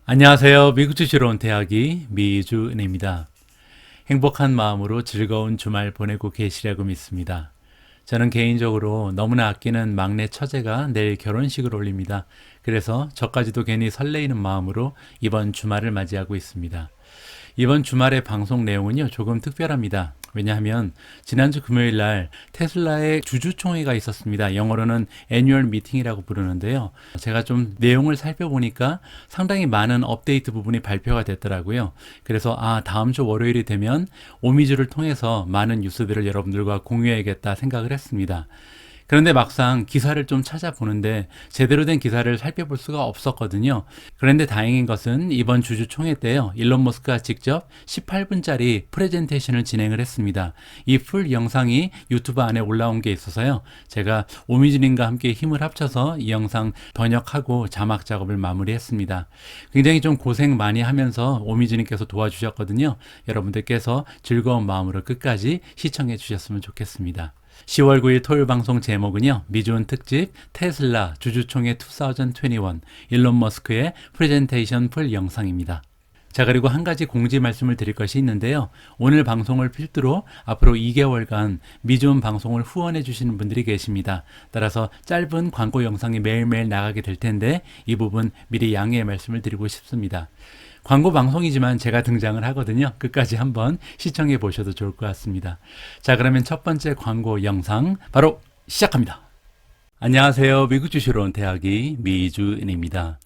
안녕하세요. 미국 주식으로 온 대학이 미주은입니다. 행복한 마음으로 즐거운 주말 보내고 계시려고 믿습니다. 저는 개인적으로 너무나 아끼는 막내 처제가 내일 결혼식을 올립니다. 그래서 저까지도 괜히 설레이는 마음으로 이번 주말을 맞이하고 있습니다. 이번 주말의 방송 내용은요, 조금 특별합니다. 왜냐하면 지난주 금요일 날 테슬라의 주주총회가 있었습니다. 영어로는 애뉴얼 미팅이라고 부르는데요. 제가 좀 내용을 살펴보니까 상당히 많은 업데이트 부분이 발표가 됐더라고요. 그래서 다음 주 월요일이 되면 오미주를 통해서 많은 뉴스들을 여러분들과 공유해야겠다 생각을 했습니다. 그런데 막상 기사를 좀 찾아보는데 제대로 된 기사를 살펴볼 수가 없었거든요. 그런데 다행인 것은 이번 주주총회 때요, 일론머스크가 직접 18분짜리 프리젠테이션을 진행을 했습니다. 이 풀 영상이 유튜브 안에 올라온 게 있어서요, 제가 오미진님과 함께 힘을 합쳐서 이 영상 번역하고 자막 작업을 마무리했습니다. 굉장히 좀 고생 많이 하면서 오미진님께서 도와주셨거든요. 여러분들께서 즐거운 마음으로 끝까지 시청해 주셨으면 좋겠습니다. 10월 9일 토요일 방송 제목은요, 미주은 특집 테슬라 주주총회 2021 일론 머스크의 프리젠테이션 풀 영상입니다. 자, 그리고 한 가지 공지 말씀을 드릴 것이 있는데요. 오늘 방송을 필두로 앞으로 2개월간 미주은 방송을 후원해 주시는 분들이 계십니다. 따라서 짧은 광고 영상이 매일매일 나가게 될 텐데 이 부분 미리 양해의 말씀을 드리고 싶습니다. 광고 방송이지만 제가 등장을 하거든요. 끝까지 한번 시청해 보셔도 좋을 것 같습니다. 자, 그러면 첫 번째 광고 영상 바로 시작합니다. 안녕하세요. 미국 주식으로 온 대학이 미주은입니다.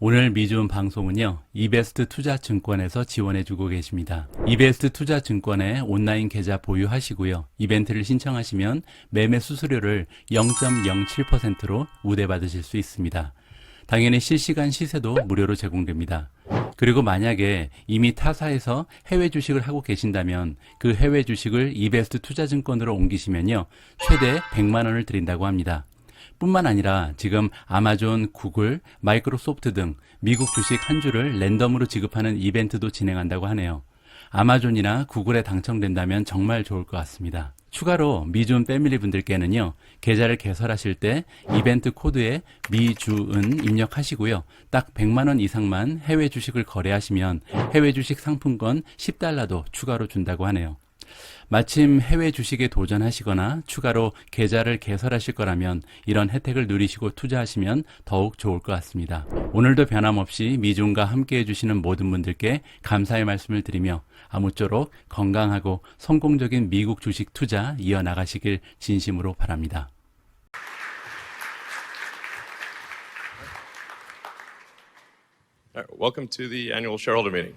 오늘 미주은 방송은요, 이베스트투자증권에서 지원해주고 계십니다. 이베스트투자증권에 온라인 계좌 보유하시고요, 이벤트를 신청하시면 매매 수수료를 0.07%로 우대받으실 수 있습니다. 당연히 실시간 시세도 무료로 제공됩니다. 그리고 만약에 이미 타사에서 해외 주식을 하고 계신다면 그 해외 주식을 이베스트 투자증권으로 옮기시면요, 최대 100만 원을 드린다고 합니다. 뿐만 아니라 지금 아마존, 구글, 마이크로소프트 등 미국 주식 한 주를 랜덤으로 지급하는 이벤트도 진행한다고 하네요. 아마존이나 구글에 당첨된다면 정말 좋을 것 같습니다. 추가로 미주은 패밀리분들께는요, 계좌를 개설하실 때 이벤트 코드에 미주은 입력하시고요, 딱 100만 원 이상만 해외 주식을 거래하시면 해외주식 상품권 $10도 추가로 준다고 하네요. 마침 해외 주식에 도전하시거나 추가로 계좌를 개설하실 거라면 이런 혜택을 누리시고 투자하시면 더욱 좋을 것 같습니다. 오늘도 변함없이 미주은과 함께 해주시는 모든 분들께 감사의 말씀을 드리며 아무쪼록 건강하고 성공적인 미국 주식 투자 이어나가시길 진심으로 바랍니다. Welcome to the annual shareholder meeting.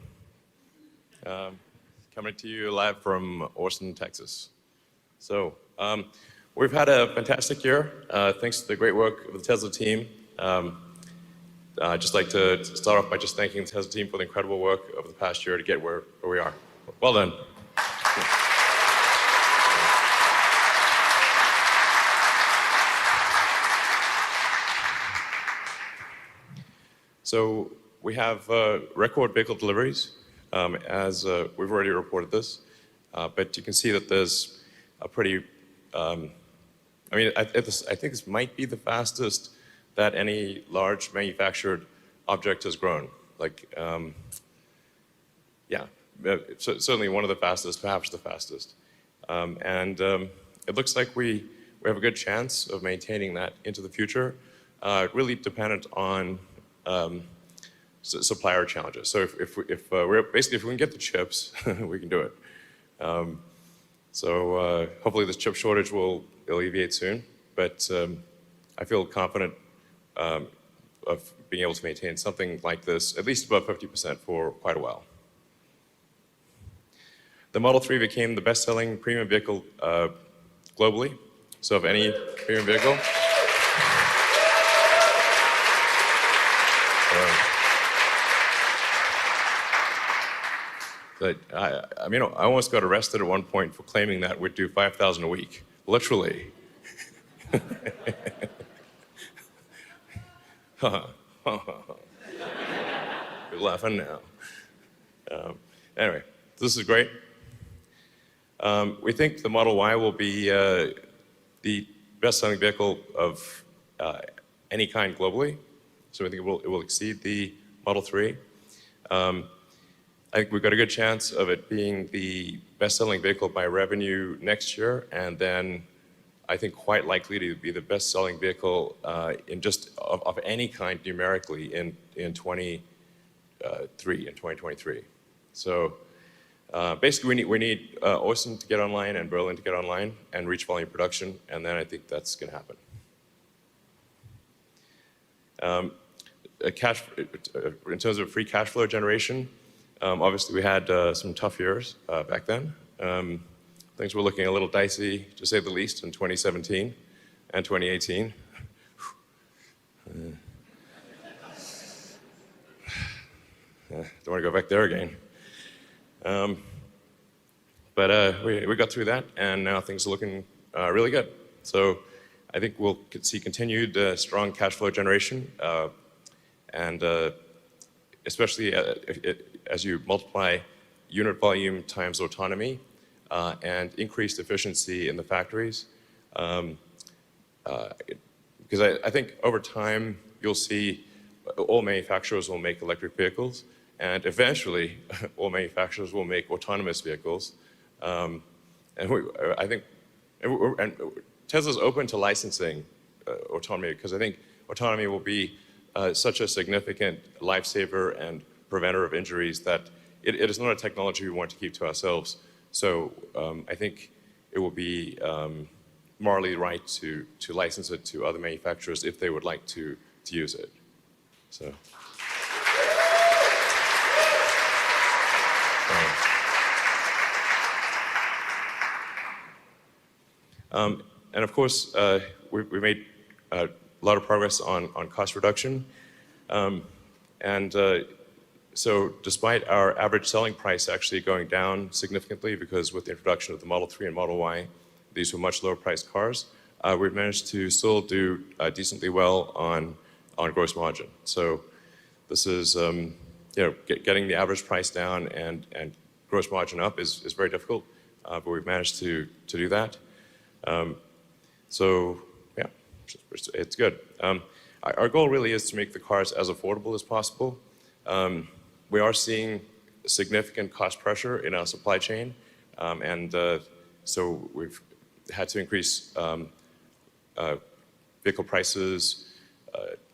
Coming to you live from Austin, Texas. So we've had a fantastic year thanks to the great work of the Tesla team. I'd just like to start off by just thanking the Tesla team for the incredible work of the past year to get where we are. Well done. So we have record vehicle deliveries. As we've already reported this, but you can see that there's a pretty, I think this might be the fastest that any large manufactured object has grown. So certainly one of the fastest, perhaps the fastest. It looks like we have a good chance of maintaining that into the future, really dependent on supplier challenges. So if we can get the chips, we can do it. Hopefully this chip shortage will alleviate soon, but I feel confident of being able to maintain something like this, at least above 50% for quite a while. The Model 3 became the best-selling premium vehicle globally. So of any premium vehicle. I almost got arrested at one point for claiming that we'd do 5,000 a week, literally. You're laughing now. Anyway, this is great. We think the Model Y will be the best-selling vehicle of any kind globally. So we think it will exceed the Model 3. I think we've got a good chance of it being the best-selling vehicle by revenue next year, and then I think quite likely to be the best-selling vehicle in just of any kind numerically in 2023. So basically, we need Austin to get online and Berlin to get online and reach volume production, and then I think that's going to happen. In terms of free cash flow generation, obviously we had some tough years back then. Things were looking a little dicey, to say the least, in 2017 and 2018. Don't want to go back there again. But we got through that, and now things are looking really good. So I think we'll see continued strong cash flow generation, and especially as you multiply unit volume times autonomy and increased efficiency in the factories. Because I think over time you'll see all manufacturers will make electric vehicles, and eventually all manufacturers will make autonomous vehicles. And Tesla's open to licensing autonomy, because I think autonomy will be such a significant lifesaver and preventer of injuries that it is not a technology we want to keep to ourselves. So I think it will be morally right to license it to other manufacturers if they would like to use it. So. And of course, we made a lot of progress on cost reduction. So despite our average selling price actually going down significantly, because with the introduction of the Model 3 and Model Y, these were much lower priced cars, we've managed to still do decently well on gross margin. So this is, getting the average price down and gross margin up is very difficult, but we've managed to do that. So yeah, it's good. Our goal really is to make the cars as affordable as possible. We are seeing significant cost pressure in our supply chain, so we've had to increase vehicle prices,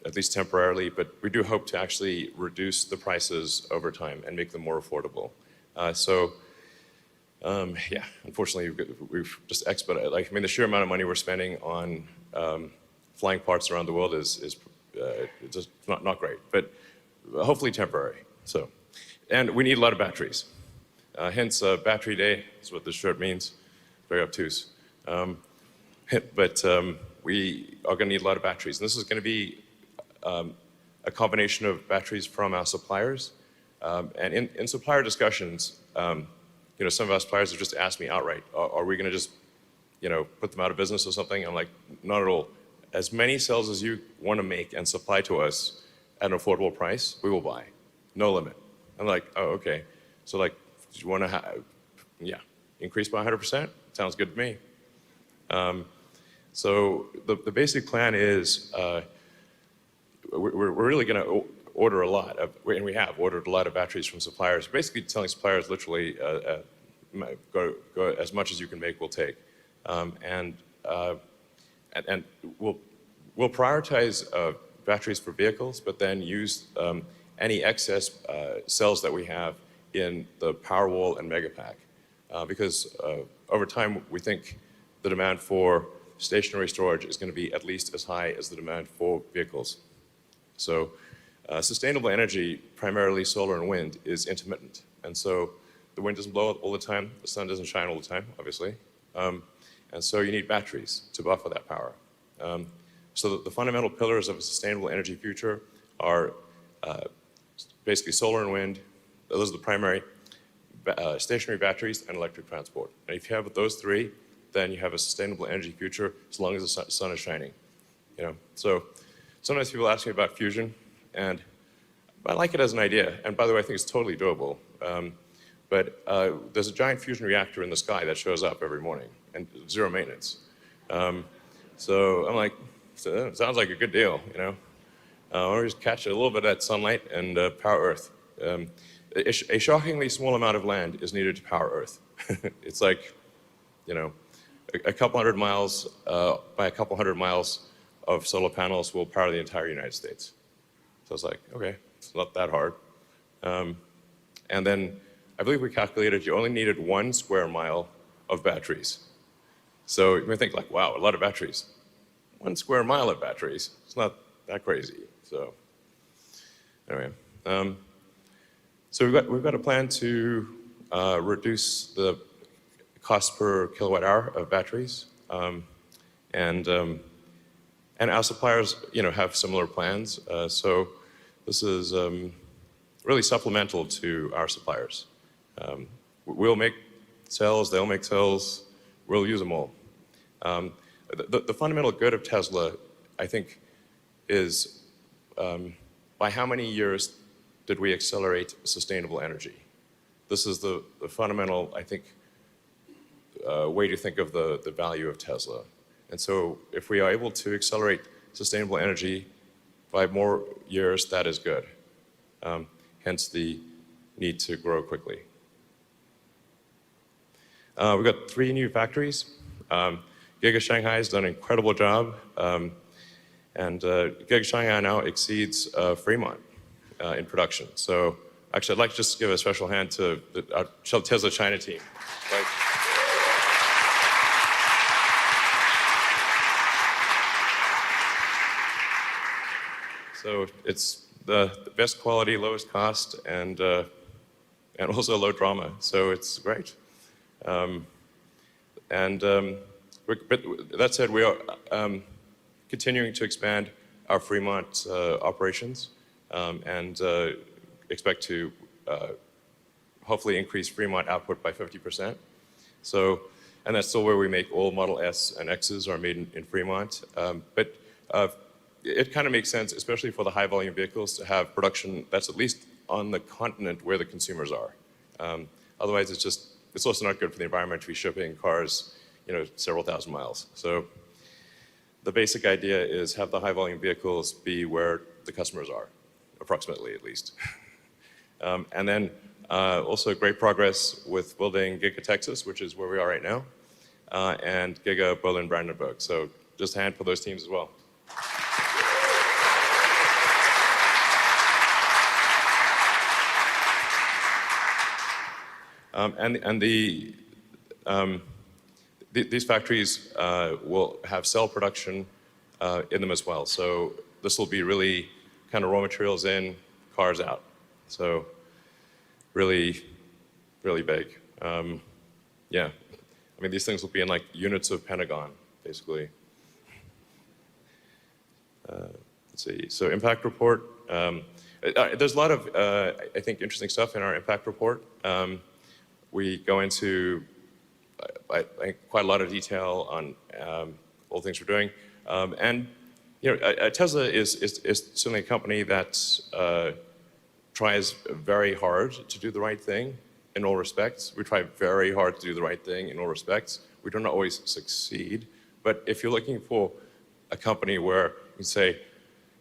at least temporarily, but we do hope to actually reduce the prices over time and make them more affordable. Unfortunately, we've just expedited. The sheer amount of money we're spending on flying parts around the world is just not great, but hopefully temporary. So, and we need a lot of batteries. Hence, Battery Day is what this shirt means. Very obtuse. But we are going to need a lot of batteries, and this is going to be a combination of batteries from our suppliers. And in supplier discussions, some of our suppliers have just asked me outright, are we going to just, put them out of business or something? I'm like, not at all. As many cells as you want to make and supply to us at an affordable price, we will buy. No limit. I'm like, oh, okay. So do you want to increase by 100%? Sounds good to me. So the basic plan is we're really going to order a lot of, and we have ordered a lot of batteries from suppliers. Basically telling suppliers literally go as much as you can make, we'll take. And we'll prioritize batteries for vehicles, but then use any excess cells that we have in the Powerwall and Megapack. Because over time, we think the demand for stationary storage is going to be at least as high as the demand for vehicles. So sustainable energy, primarily solar and wind, is intermittent. And so the wind doesn't blow all the time, the sun doesn't shine all the time, obviously. And so you need batteries to buffer that power. So the fundamental pillars of a sustainable energy future are basically solar and wind. Those are the primary, stationary batteries, and electric transport. And if you have those three, then you have a sustainable energy future as long as the sun is shining. So sometimes people ask me about fusion, and I like it as an idea. And by the way, I think it's totally doable. But there's a giant fusion reactor in the sky that shows up every morning, and zero maintenance. So I'm like, sounds like a good deal, Why don't we just catch a little bit of that sunlight and power Earth? a shockingly small amount of land is needed to power Earth. It's like, you know, a couple hundred miles by a couple hundred miles of solar panels will power the entire United States. So it's like, okay, it's not that hard. And then I believe we calculated you only needed 1 square mile of batteries. So you may think like, wow, a lot of batteries. 1 square mile of batteries, it's not that crazy. So anyway, so we've got a plan to reduce the cost per kilowatt hour of batteries, and our suppliers, you know, have similar plans. So this is really supplemental to our suppliers. We'll make cells, they'll make cells, we'll use them all. The fundamental good of Tesla, I think, is by how many years did we accelerate sustainable energy? This is the fundamental, I think, way to think of the value of Tesla. And so if we are able to accelerate sustainable energy by more years, that is good. Hence the need to grow quickly. We've got 3 new factories. Giga Shanghai has done an incredible job. And Giga Shanghai now exceeds Fremont in production. So actually, I'd like to just give a special hand to our Tesla China team. So it's the best quality, lowest cost, and also low drama. So it's great. But that said, we are continuing to expand our Fremont operations and expect to hopefully increase Fremont output by 50%. So, and that's still where we make all Model S and X's are made in Fremont. But it kind of makes sense, especially for the high volume vehicles, to have production that's at least on the continent where the consumers are. Otherwise, it's also not good for the environment to be shipping cars, you know, several thousand miles. So the basic idea is have the high volume vehicles be where the customers are, approximately at least. And then also great progress with building Giga Texas, which is where we are right now, and Giga Berlin Brandenburg. So just a hand for those teams as well. These factories will have cell production in them as well. So this will be really kind of raw materials in, cars out. So really, really big. Yeah, I mean, these things will be in like units of Pentagon, basically. Let's see, so impact report. There's a lot of, I think, interesting stuff in our impact report. We go into quite a lot of detail on all the things we're doing. And you know, Tesla is certainly a company that tries very hard to do the right thing in all respects. We try very hard to do the right thing in all respects. We don't always succeed. But if you're looking for a company where you say,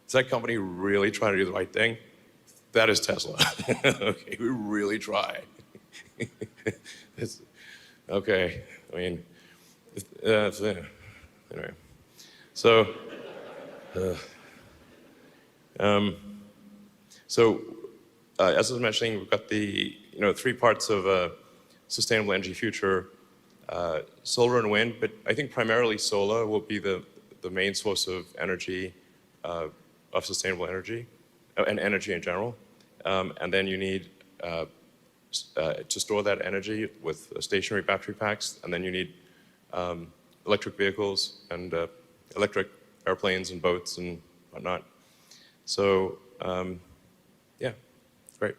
is that company really trying to do the right thing? That is Tesla. Okay, we really try. Okay, I mean, anyway. So, as I was mentioning, we've got the 3 parts of a sustainable energy future: solar and wind. But I think primarily solar will be the main source of energy, of sustainable energy, and energy in general. And then you need to store that energy with stationary battery packs, and then you need electric vehicles and electric airplanes and boats and whatnot. So, yeah, great.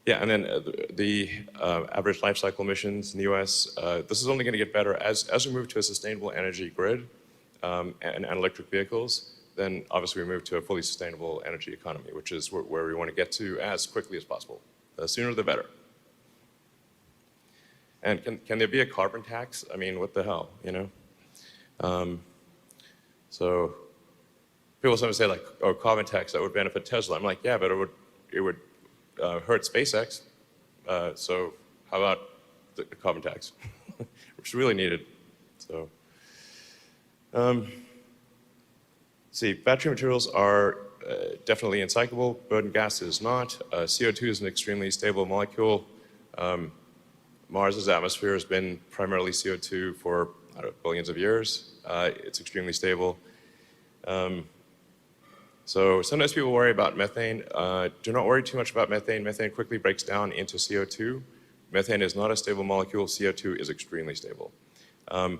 Yeah, and then the average life cycle emissions in the U.S. This is only going to get better as we move to a sustainable energy grid and electric vehicles. Then obviously we move to a fully sustainable energy economy, which is where we want to get to as quickly as possible. The sooner the better. And can there be a carbon tax? I mean, what the hell, you know? So people sometimes say like, oh, carbon tax, that would benefit Tesla. I'm like, yeah, but it would hurt SpaceX. So how about the carbon tax, which is really needed. So, see, battery materials are definitely uncyclable. Burden gas is not. CO2 is an extremely stable molecule. Mars's atmosphere has been primarily CO2 for billions of years. It's extremely stable. So sometimes people worry about methane. Do not worry too much about methane. Methane quickly breaks down into CO2. Methane is not a stable molecule. CO2 is extremely stable. And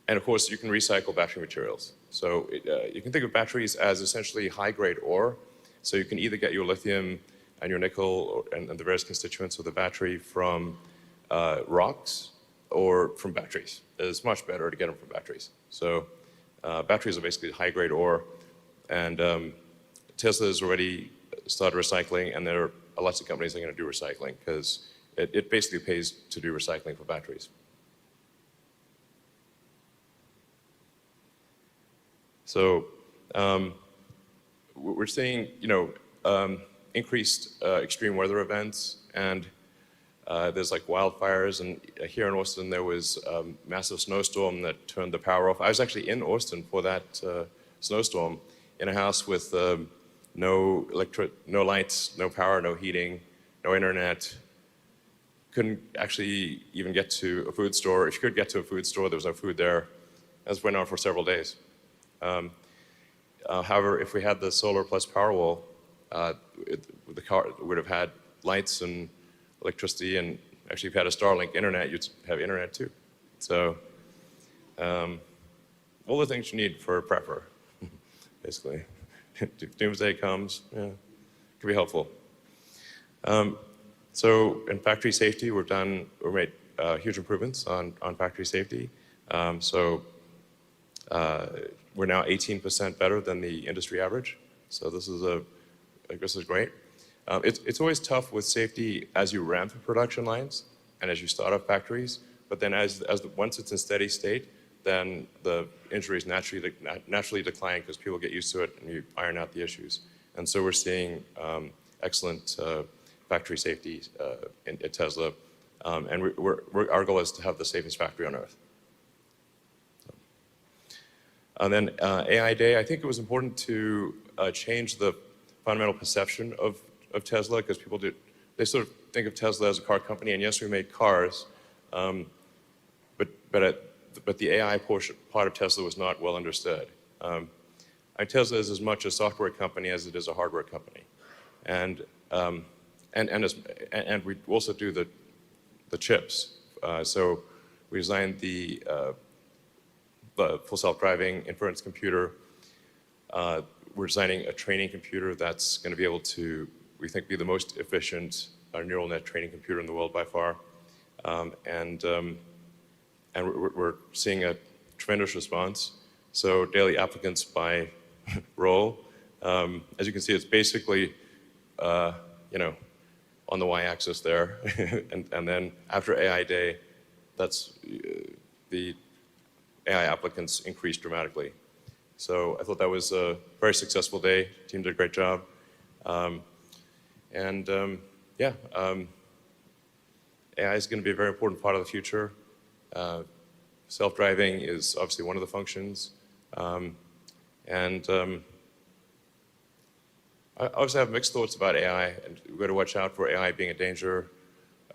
of course, you can recycle battery materials. So you can think of batteries as essentially high-grade ore. So you can either get your lithium and your nickel and the various constituents of the battery from rocks or from batteries. It's much better to get them from batteries. So batteries are basically high-grade ore, and Tesla has already started recycling, and there are lots of companies that are going to do recycling because it basically pays to do recycling for batteries. So we're seeing, increased extreme weather events, and there's like wildfires, and here in Austin there was a massive snowstorm that turned the power off. I was actually in Austin for that snowstorm in a house with no lights, no power, no heating, no internet. Couldn't actually even get to a food store. If you could get to a food store, there was no food there. This went on for several days. However, if we had the solar plus Powerwall, the car would have had lights and electricity, and actually if you had a Starlink internet, you'd have internet too. So all the things you need for a prepper, basically. If doomsday comes, yeah, it can be helpful. So in factory safety, we made huge improvements on factory safety. We're now 18% better than the industry average. So this is great. It's always tough with safety as you ramp the production lines and as you start up factories. But then once it's in steady state, then the injuries naturally decline because people get used to it and you iron out the issues. And so we're seeing excellent factory safety at Tesla. And our goal is to have the safest factory on earth. And then AI Day, I think it was important to change the fundamental perception of Tesla, because people they sort of think of Tesla as a car company, and yes, we make cars, but the AI part of Tesla was not well understood. Tesla is as much a software company as it is a hardware company, and we also do the chips. So we designed the full self-driving inference computer. We're designing a training computer that's going to be able to, we think, be the most efficient neural net training computer in the world by far. And we're seeing a tremendous response. So daily applicants by role. As you can see, it's basically, on the y-axis there. and then after AI Day, that's the AI applicants increased dramatically. So I thought that was a very successful day. The team did a great job. AI is going to be a very important part of the future. Self-driving is obviously one of the functions. I obviously have mixed thoughts about AI, and we've got to watch out for AI being a danger.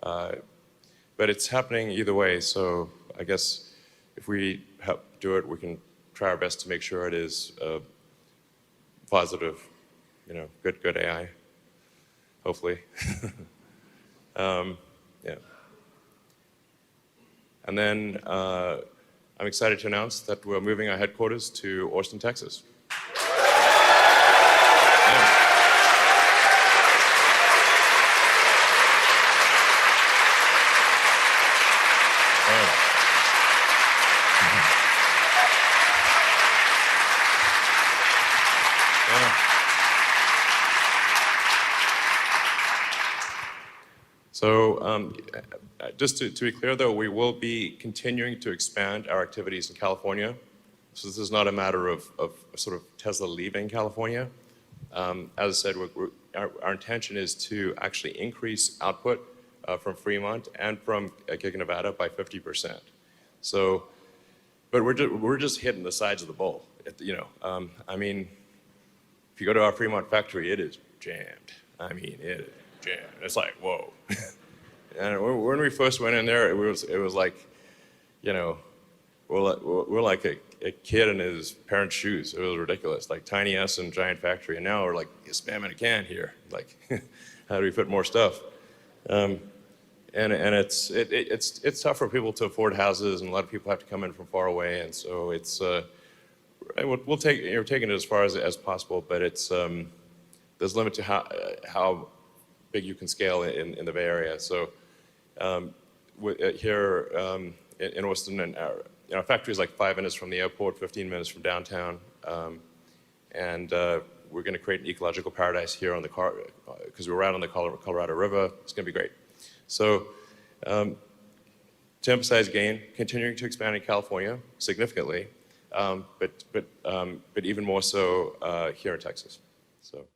But it's happening either way, so I guess if we help do it, we can try our best to make sure it is positive, good AI, hopefully. Yeah. And then I'm excited to announce that we're moving our headquarters to Austin, Texas. So just to be clear, though, we will be continuing to expand our activities in California. So this is not a matter of sort of Tesla leaving California. As I said, our intention is to actually increase output from Fremont and from Gig Nevada by 50%. So, but we're just hitting the sides of the bowl. I mean, if you go to our Fremont factory, it is jammed. I mean, it is jammed. It's like, whoa. And when we first went in there, it was like, we're like a kid in his parents' shoes. It was ridiculous, like tiny us and giant factory. And now we're like spamming a can here. Like, how do we fit more stuff? And it's tough for people to afford houses, and a lot of people have to come in from far away. And so it's we'll take taking it as far as possible, but it's there's a limit to how big you can scale in the Bay Area. So here in Austin, and our factory is like 5 minutes from the airport, 15 minutes from downtown, and we're going to create an ecological paradise here on because we're right on the Colorado River. It's going to be great. So to emphasize again, continuing to expand in California significantly, but even more so here in Texas. So.